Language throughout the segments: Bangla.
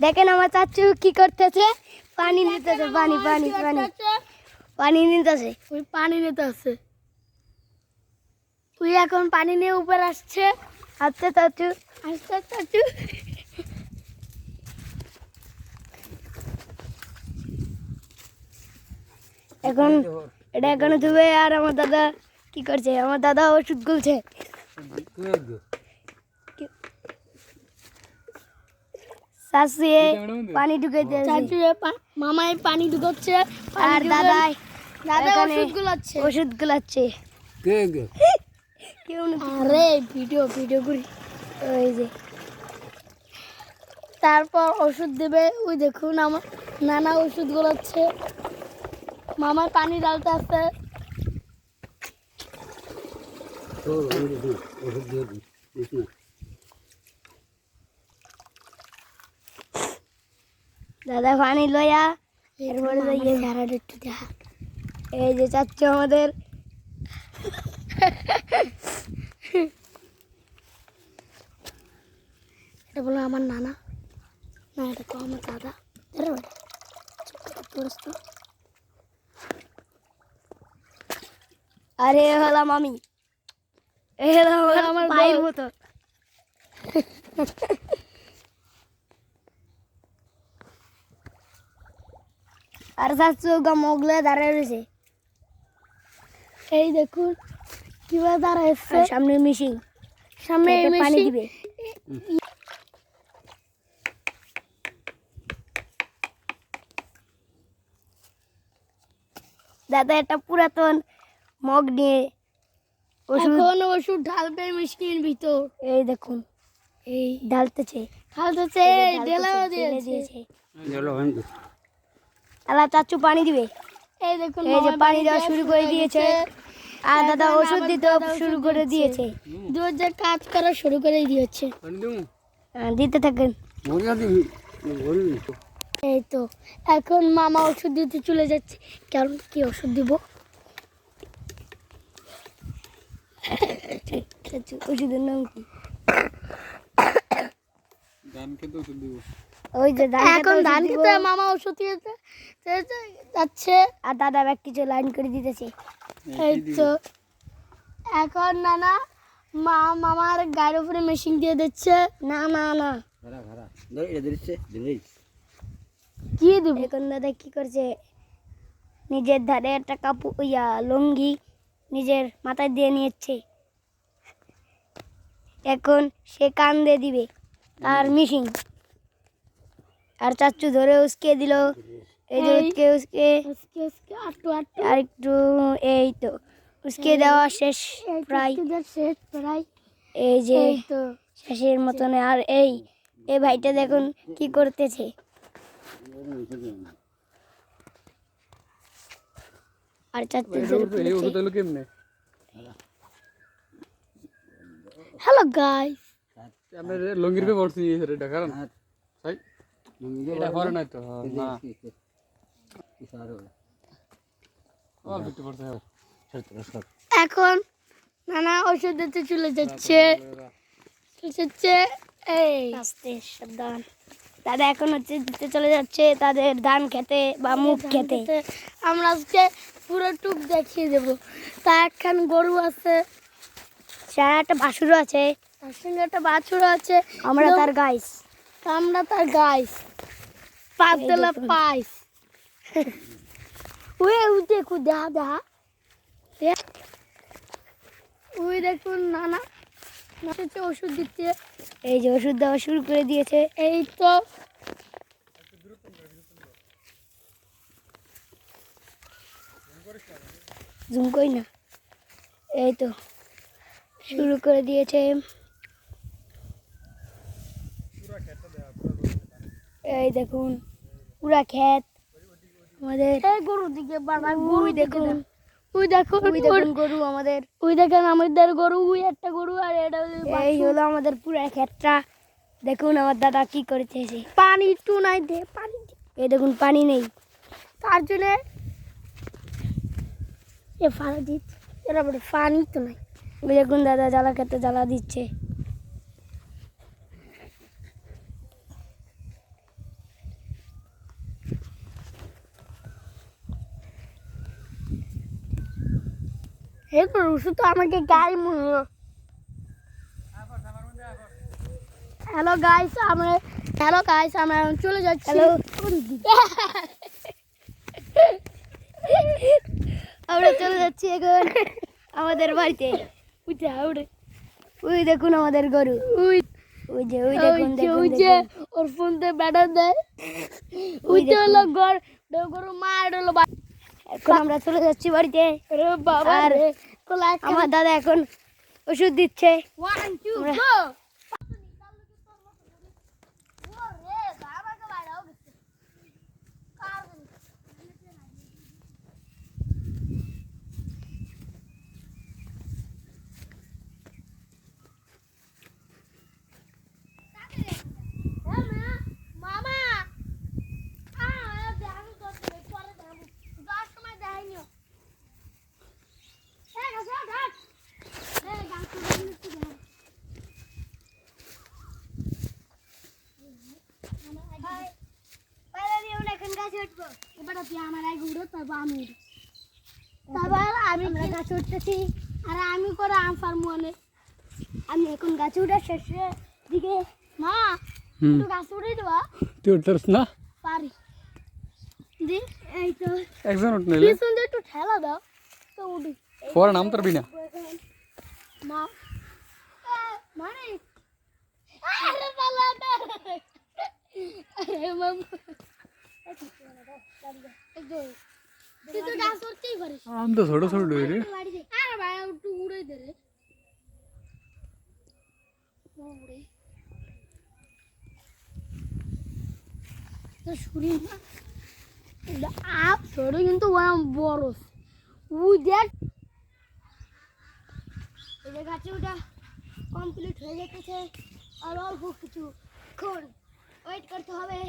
দেখেন আমার চাচু কি করতেছে, পানি নিতেছে, পানি পানি পানি পানি নিতেছে, ওই পানি নিতে আসছে। তুই এখন পানি নিয়ে উপরে আসছে। আচ্ছা চাচু, আচ্ছা চাচু। এখন এটা এখানে ধুবে। আর আমার দাদা কি করছে? আমার দাদা ওষুধ গুলছে। চাচি পানি ঢুকে চাচু মামাই পানি ঢুকাচ্ছে, আর দাদাই দাদা এখানে ওষুধ গুলাচ্ছে। ওষুধ গুলাচ্ছে। কেউ না, আরে ভিডিও ভিডিও করি। ওই যে তারপর ওষুধ দেবে। ওই দেখুন আমার নানা ওষুধ গুলাচ্ছে, মামার পানি ডালতে আসছে। দাদা পানি লইয়া এরপরে একটু দেখা। এই যে চাচ্চু আমাদের এটা বলো আমার নানা, না এটা তো আমার দাদা। আরে হলাম আমি, এ হলাম আমার ভাইয়ের মতো। আর চাচ্চু মোগলে দাঁড়ায় রয়েছে। এই দেখুন কিভাবে দাঁড়াচ্ছে। আর সামনে মিশিং, সামনে পানি দিবে। দাদা একটা পুরাতন মগ নিয়ে এখন ওষুধ ঢালবে মেশিনের ভিতর। এই দেখুন, এই ঢালতেছে ঢালতেছে, ঢেলাও দিয়েছে। আলা চাচু পানি দিবে। এই দেখুন এই যে পানি দেওয়া শুরু করে দিয়েছে। আর দাদা ওষুধ দিতে শুরু করে দিয়েছে। দুধের কাজ করা শুরু করে দিয়েছে। দিতে থাকেন। এই তো এখন মামা ওষুধ দিতে চলে যাচ্ছে। কারণ কি ওষুধ দিব? ওষুধের নাম কি? এখন ধান খেতে মামা ওষুধ দিতে যাচ্ছে। আর দাদা ব্যাগ কিছু লাইন করে দিতেছে। এই তো এখন নানা মামার গায়ের উপরে মেশিন দিয়ে দিচ্ছে। না না না, কি দিব? এখন দাদা কি করছে? নিজের ধারে একটা কাপড় লুঙ্গি নিজের মাথায় দিয়ে নিয়েছে। এখন সে কান দিয়ে দিবে তার মিশিং। আর চাচ্চু ধরে উসকে দিল। এই যে উসকে আর একটু, এই তো উসকে দেওয়া শেষ প্রায়। এই যে তো শেষের মতন। আর এই ভাইটা দেখুন কি করতেছে। আর চাচ্চু হ্যালো গাইস, আমরা লঙ্গির পে পড়ছি এটা কারণ তাই এটা করে নাই তো না আর ভিতরে পড়ছে। এখন নানা ওষুধ দিতে চলে যাচ্ছে। এই আস্তে সাবধান। দাদা এখন হচ্ছে দিতে চলে যাচ্ছে তাদের ধান খেতে বা মুখ খেতে। আমরা আজকে পুরো টুক দেখিয়ে দেবো। তা একখান গরু আছে, সারা একটা বাছুরও আছে, তার সঙ্গে একটা বাছুর আছে। আমরা তার গাইস। আমরা তার গাইস পাতলা পাইস। ওই দেখো দেখা দেখা। ওই দেখুন নানা ওষুধ দিচ্ছে। এই যে ওষুধ দেওয়া শুরু করে দিয়েছে। এই তো জুম কই না, এই তো শুরু করে দিয়েছে। এই দেখুন পুরা ক্ষেত আমাদের। এই গরুর দিকে বাবা, ওই দেখুন, ওই দেখুন, ওই দেখুন গরু আমাদের। ওই দেখেন আমাদের গরু, ওই একটা গরু আর এটা হলো এই হলো আমাদের পুরা ক্ষেতটা। দেখুন আমার দাদা কি করতেছে। পানি একটু নাই দে, পানি দে। এই দেখুন পানি নেই, তার জন্য এ ফাড়া দিচ্ছে। এরা বলে পানি তো নাই। ওই দেখুন দাদা জ্বালা খেতে জ্বালা দিচ্ছে। এরপর ওষুধ তো আমাকে গায়ে মনে হলো। হ্যালো গাইস আমরা এখন চলে যাচ্ছি। হ্যালো আমরা চলে যাচ্ছি এখন আমাদের বাড়িতে। ওই দেখুন আমাদের গরু, ওই যে দেখুন দেখুন ওর ফোন তে ব্যাটার দেয়। ওইটা হলো গরু মা, এটা হলো এখন আমরা চলে যাচ্ছি বাড়িতে। বাবা আর রে। আমার দাদা এখন ওষুধ দিচ্ছে। 1 2 আমরা- গো। এখন গাছে উঠবো। এবার তুই আমার আগে উঠো, তারপর আমি উঠি। তারপর আমরা গাছে উঠতেছি। আরে আমি করে আম ফার্ম অনেক। আমি এখন গাছে উঠার শেষের দিকে। মা হুম তুই গাছ উঠে দেবা? তুই উঠতেছ না? পারি দি। এই তো একজন উঠ নিলে পিছন দিয়ে একটু ঠেলা দাও তো উঠি। পরে নাম তারবি না। মা মানে আরে বাবা আরে মামা তুই তো গাছ উঠতেই পারিস। আম তো ছোট ছোট রে। আরে ভাই একটু উড়ে দে রে। উড়ে তো শুনি না আপ ছোট কিন্তু বড়। উই দেখ এই যে গাছে উঠা কমপ্লিট হয়ে যেতেছে। আর অল্প কিছু ক্ষণ ওয়েট করতে হবে।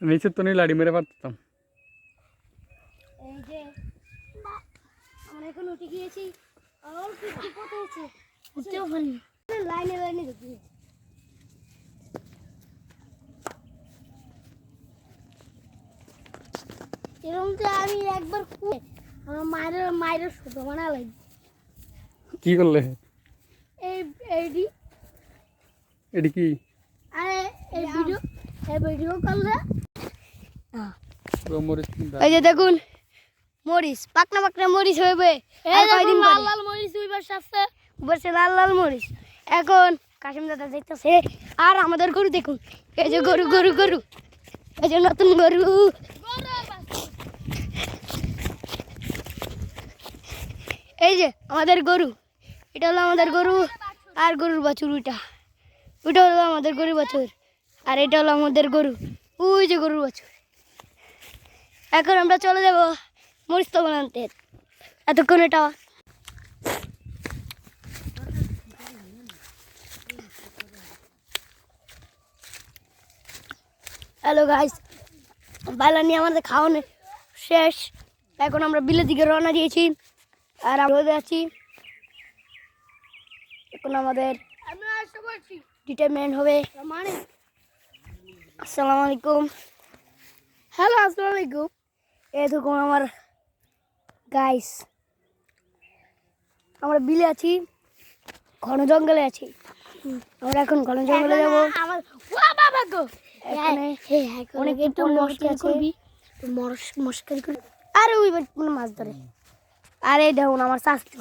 নিচে তো নিয়ে লাড়ি মেরে পারতাম। এই যে আমরা এখন উঠে গিয়েছি। আর অল্প একটু পথ হয়েছে। উঠতেও পারি লাইনে লাইনে ঢুকি। এরকম তো আমি একবার আমার মায়ের ছোট বানা লাগবে। কি করলে? এইডি এটি কি? আরে এই ভিডিও করলে মরিচ এই যে দেখুন মরিচ, পাকনা পাকনা মরিচ হবে। আর কয়দিন লাল পরে লাল মরিচ দুই পাশে আছে। বসে লাল লাল মরিচ। এখন কাশিম দাদা দেখতেছে। আর আমাদের গরু দেখুন, এই যে গরু গরু গরু, এই যে নতুন গরু। এই যে আমাদের গরু, এটা হলো আমাদের গরু। আর গরুর বাছুর ওইটা, ওইটা হলো আমাদের গরুর বাছুর। আর এটা হলো আমাদের গরু, ওই যে গরুর বাছুর। এখন আমরা চলে যাব মরিচ তো বানাতে। এতক্ষণ এটা হ্যালো গাইস, বাইলা নিয়ে আমাদের খাওয়ানো শেষ। এখন আমরা বিলের দিকে রওনা দিয়েছি। আর আমরা আছি এখন আমাদের আমি আসতে পারছি ডিটারমেন্ট হবে। মানে আসসালামু আলাইকুম। হ্যালো আসসালামু আলাইকুম। এই দেখুন আমার গাইস, আমরা বিলে আছি, ঘন জঙ্গলে আছি। আমরা এখন ঘন জঙ্গলে যাবো। আমার ওয়া বাবা গো এখানে অনেক একটু পরিণতি মস্কারি আছে। করবি, মস্কারি করবি। আরে ওই কোনো মাছ ধরে। আরে দেখুন আমার শাস্ত্র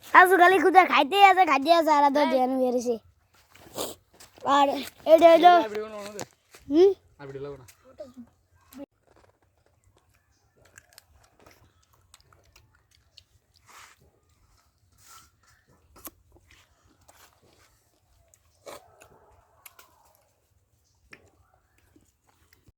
শাশু খালি খুঁজে খাইতে আছে আর তো ধ্যান বেড়েছে। আর এটা হলো ভিডিও না হুম ভিডিও লাগো না।